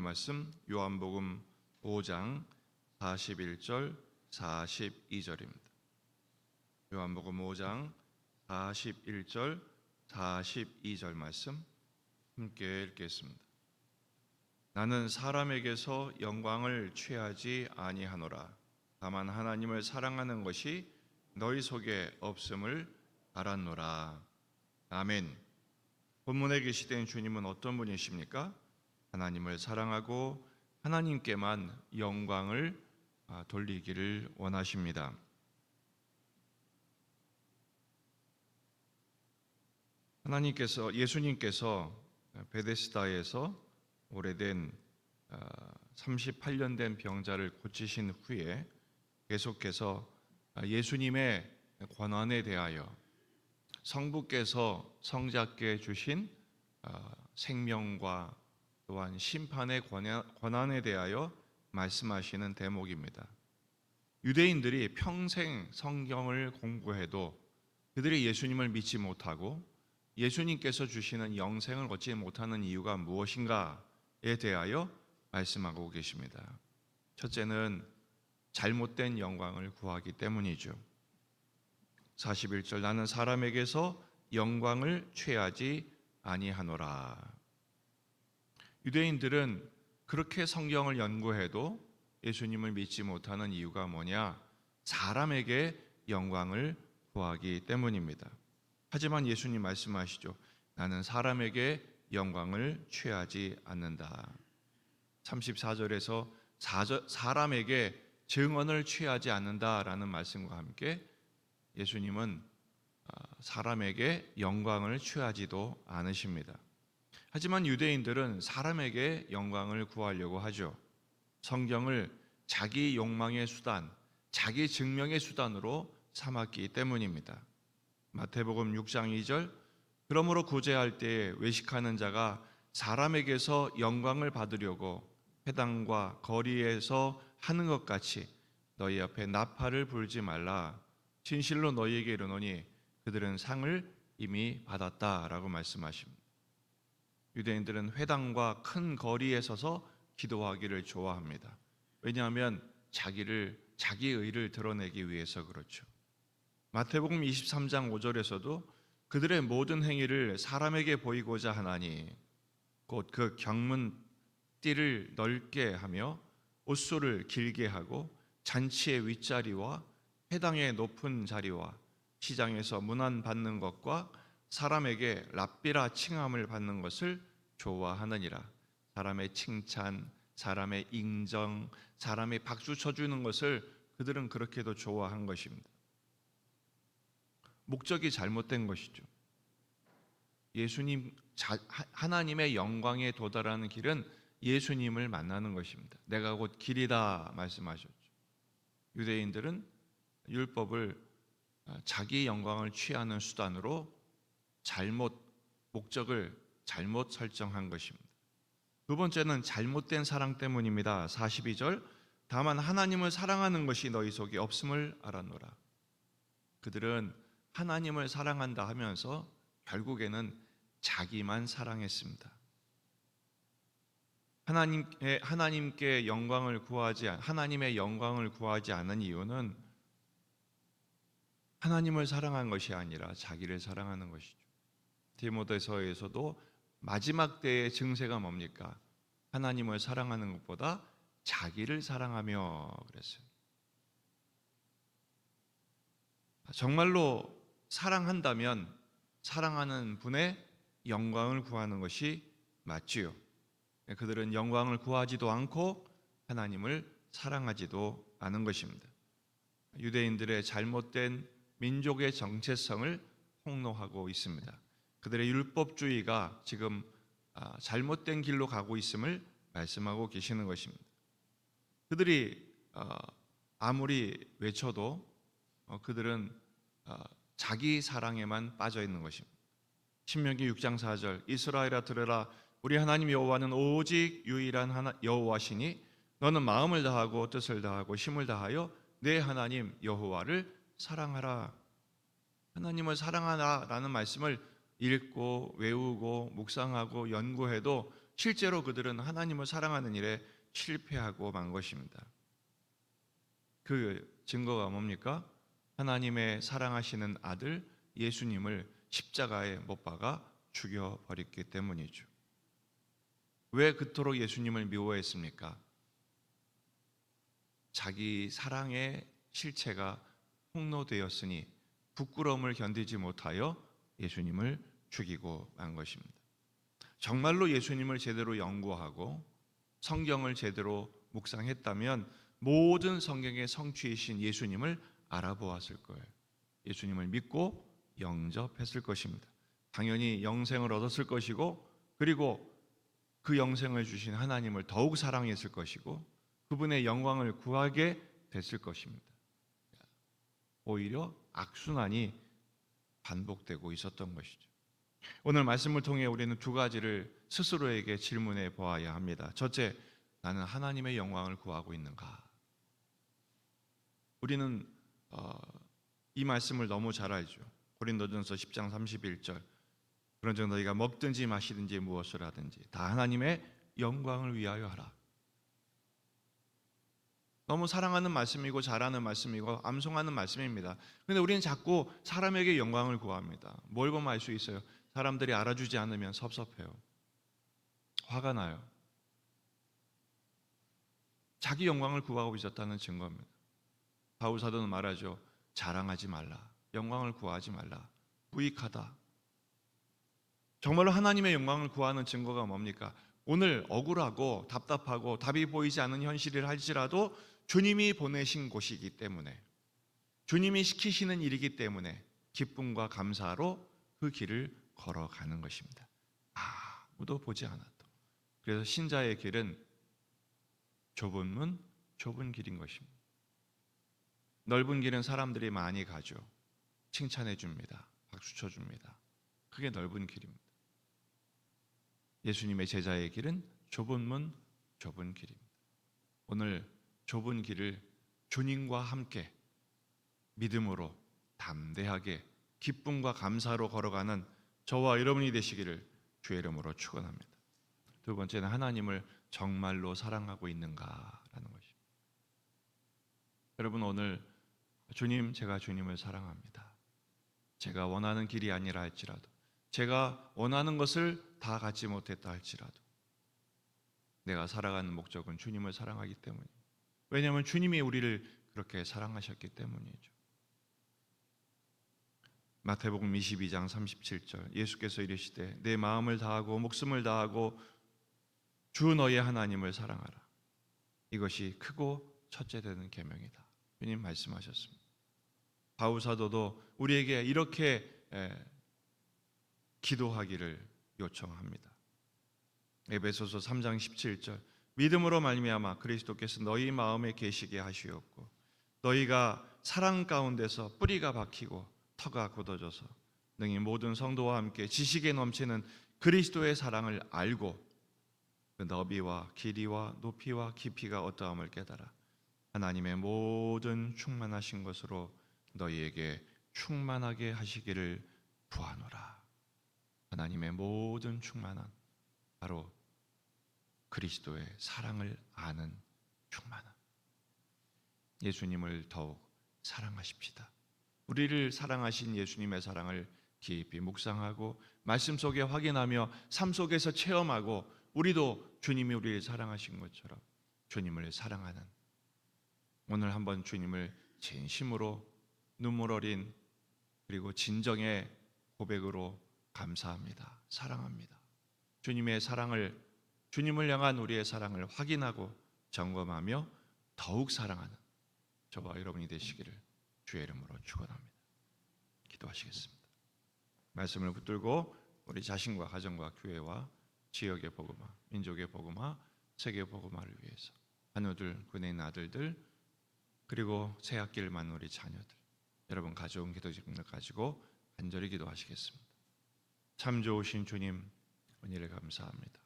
말씀 요한복음 5장 41절 42절입니다. 요한복음 5장 41절 42절 말씀 함께 읽겠습니다. 나는 사람에게서 영광을 취하지 아니하노라. 다만 하나님을 사랑하는 것이 너희 속에 없음을 알았노라. 아멘. 본문에 계시된 주님은 어떤 분이십니까? 하나님을 사랑하고 하나님께만 영광을 돌리기를 원하십니다. 예수님께서 베데스다에서 오래된 38년 된 병자를 고치신 후에 계속해서 예수님의 권한에 대하여 성부께서 성자께 주신 생명과 또한 심판의 권한에 대하여 말씀하시는 대목입니다. 유대인들이 평생 성경을 공부해도 그들이 예수님을 믿지 못하고 예수님께서 주시는 영생을 얻지 못하는 이유가 무엇인가에 대하여 말씀하고 계십니다. 첫째는 잘못된 영광을 구하기 때문이죠. 41절 나는 사람에게서 영광을 취하지 아니하노라. 유대인들은 그렇게 성경을 연구해도 예수님을 믿지 못하는 이유가 뭐냐? 사람에게 영광을 구하기 때문입니다. 하지만 예수님 말씀하시죠. 나는 사람에게 영광을 취하지 않는다. 34절에서 사람에게 증언을 취하지 않는다라는 말씀과 함께 예수님은 사람에게 영광을 취하지도 않으십니다. 하지만 유대인들은 사람에게 영광을 구하려고 하죠. 성경을 자기 욕망의 수단, 자기 증명의 수단으로 삼았기 때문입니다. 마태복음 6장 2절 그러므로 구제할 때에 외식하는 자가 사람에게서 영광을 받으려고 회당과 거리에서 하는 것 같이 너희 앞에 나팔을 불지 말라. 진실로 너희에게 이르노니 그들은 상을 이미 받았다라고 말씀하십니다. 유대인들은 회당과 큰 거리에 서서 기도하기를 좋아합니다. 왜냐하면 자기 의를 드러내기 위해서 그렇죠. 마태복음 23장 5절에서도 그들의 모든 행위를 사람에게 보이고자 하나니 곧 그 경문 띠를 넓게 하며 옷소를 길게 하고 잔치의 윗자리와 회당의 높은 자리와 시장에서 문안 받는 것과 사람에게 랍비라 칭함을 받는 것을 좋아하느니라. 사람의 칭찬, 사람의 인정, 사람의 박수 쳐주는 것을 그들은 그렇게도 좋아한 것입니다. 목적이 잘못된 것이죠. 하나님의 영광에 도달하는 길은 예수님을 만나는 것입니다. 내가 곧 길이다 말씀하셨죠. 유대인들은 율법을 자기 영광을 취하는 수단으로 목적을 잘못 설정한 것입니다. 두 번째는 잘못된 사랑 때문입니다. 42절 다만 하나님을 사랑하는 것이 너희 속에 없음을 알았노라. 그들은 하나님을 사랑한다 하면서 결국에는 자기만 사랑했습니다. 하나님의 영광을 구하지 않은 이유는 하나님을 사랑한 것이 아니라 자기를 사랑하는 것이죠. 디모데서에서도 마지막 때의 증세가 뭡니까? 하나님을 사랑하는 것보다 자기를 사랑하며 그랬어요. 정말로 사랑한다면 사랑하는 분의 영광을 구하는 것이 맞지요. 그들은 영광을 구하지도 않고 하나님을 사랑하지도 않은 것입니다. 유대인들의 잘못된 민족의 정체성을 폭로하고 있습니다. 그들의 율법주의가 지금 잘못된 길로 가고 있음을 말씀하고 계시는 것입니다. 그들이 아무리 외쳐도 그들은 자기 사랑에만 빠져 있는 것입니다. 신명기 6장 4절 이스라엘아 들으라 우리 하나님 여호와는 오직 유일한 여호와시니 너는 마음을 다하고 뜻을 다하고 힘을 다하여 내 하나님 여호와를 사랑하라. 하나님을 사랑하라라는 말씀을 읽고 외우고 묵상하고 연구해도 실제로 그들은 하나님을 사랑하는 일에 실패하고 만 것입니다. 그 증거가 뭡니까? 하나님의 사랑하시는 아들 예수님을 십자가에 못 박아 죽여버렸기 때문이죠. 왜 그토록 예수님을 미워했습니까? 자기 사랑의 실체가 폭로되었으니 부끄러움을 견디지 못하여 예수님을 죽이고 만 것입니다. 정말로 예수님을 제대로 연구하고 성경을 제대로 묵상했다면 모든 성경의 성취이신 예수님을 알아보았을 거예요. 예수님을 믿고 영접했을 것입니다. 당연히 영생을 얻었을 것이고, 그리고 그 영생을 주신 하나님을 더욱 사랑했을 것이고, 그분의 영광을 구하게 됐을 것입니다. 오히려 악순환이 반복되고 있었던 것이죠. 오늘 말씀을 통해 우리는 두 가지를 스스로에게 질문해 보아야 합니다. 첫째, 나는 하나님의 영광을 구하고 있는가? 우리는 이 말씀을 너무 잘 알죠. 고린도전서 10장 31절, 그런즉 너희가 먹든지 마시든지 무엇을 하든지 다 하나님의 영광을 위하여 하라. 너무 사랑하는 말씀이고 잘하는 말씀이고 암송하는 말씀입니다. 그런데 우리는 자꾸 사람에게 영광을 구합니다. 뭘 보면 알 수 있어요? 사람들이 알아주지 않으면 섭섭해요. 화가 나요. 자기 영광을 구하고 있었다는 증거입니다. 바울 사도는 말하죠. 자랑하지 말라. 영광을 구하지 말라. 부익하다. 정말로 하나님의 영광을 구하는 증거가 뭡니까? 오늘 억울하고 답답하고 답이 보이지 않는 현실을 할지라도 주님이 보내신 곳이기 때문에, 주님이 시키시는 일이기 때문에 기쁨과 감사로 그 길을 걸어가는 것입니다. 아무도 보지 않아도. 그래서 신자의 길은 좁은 문, 좁은 길인 것입니다. 넓은 길은 사람들이 많이 가죠. 칭찬해 줍니다. 박수 쳐 줍니다. 그게 넓은 길입니다. 예수님의 제자의 길은 좁은 문, 좁은 길입니다. 오늘 좁은 길을 주님과 함께 믿음으로 담대하게 기쁨과 감사로 걸어가는 저와 여러분이 되시기를 주의 이름으로 축원합니다. 두 번째는 하나님을 정말로 사랑하고 있는가라는 것입니다. 여러분, 오늘 주님, 제가 주님을 사랑합니다. 제가 원하는 길이 아니라 할지라도, 제가 원하는 것을 다 갖지 못했다 할지라도 내가 살아가는 목적은 주님을 사랑하기 때문입니다. 왜냐하면 주님이 우리를 그렇게 사랑하셨기 때문이죠. 마태복음 22장 37절, 예수께서 이르시되 내 마음을 다하고 목숨을 다하고 주 너의 하나님을 사랑하라. 이것이 크고 첫째 되는 계명이다. 주님 말씀하셨습니다. 바울 사도도 우리에게 이렇게 기도하기를 요청합니다. 에베소서 3장 17절, 믿음으로 말미암아 그리스도께서 너희 마음에 계시게 하시었고 너희가 사랑 가운데서 뿌리가 박히고 터가 굳어져서 능히 모든 성도와 함께 지식에 넘치는 그리스도의 사랑을 알고 그 너비와 길이와 높이와 깊이가 어떠함을 깨달아 하나님의 모든 충만하신 것으로 너희에게 충만하게 하시기를 구하노라. 하나님의 모든 충만한, 바로 그리스도의 사랑을 아는 충만함. 예수님을 더욱 사랑하십시다. 우리를 사랑하신 예수님의 사랑을 깊이 묵상하고 말씀 속에 확인하며 삶 속에서 체험하고, 우리도 주님이 우리를 사랑하신 것처럼 주님을 사랑하는, 오늘 한번 주님을 진심으로 눈물 어린 그리고 진정의 고백으로 감사합니다, 사랑합니다, 주님의 사랑을, 주님을 향한 우리의 사랑을 확인하고 점검하며 더욱 사랑하는 저와 여러분이 되시기를 주의 이름으로 축원합니다. 기도하시겠습니다. 말씀을 붙들고 우리 자신과 가정과 교회와 지역의 복음화, 민족의 복음화, 세계 복음화를 위해서 한우들, 군인 아들들, 그리고 새 학기를 맞는 우리 자녀들, 여러분 가져온 기도집을 가지고 간절히 기도하시겠습니다. 참 좋으신 주님, 은혜를 감사합니다.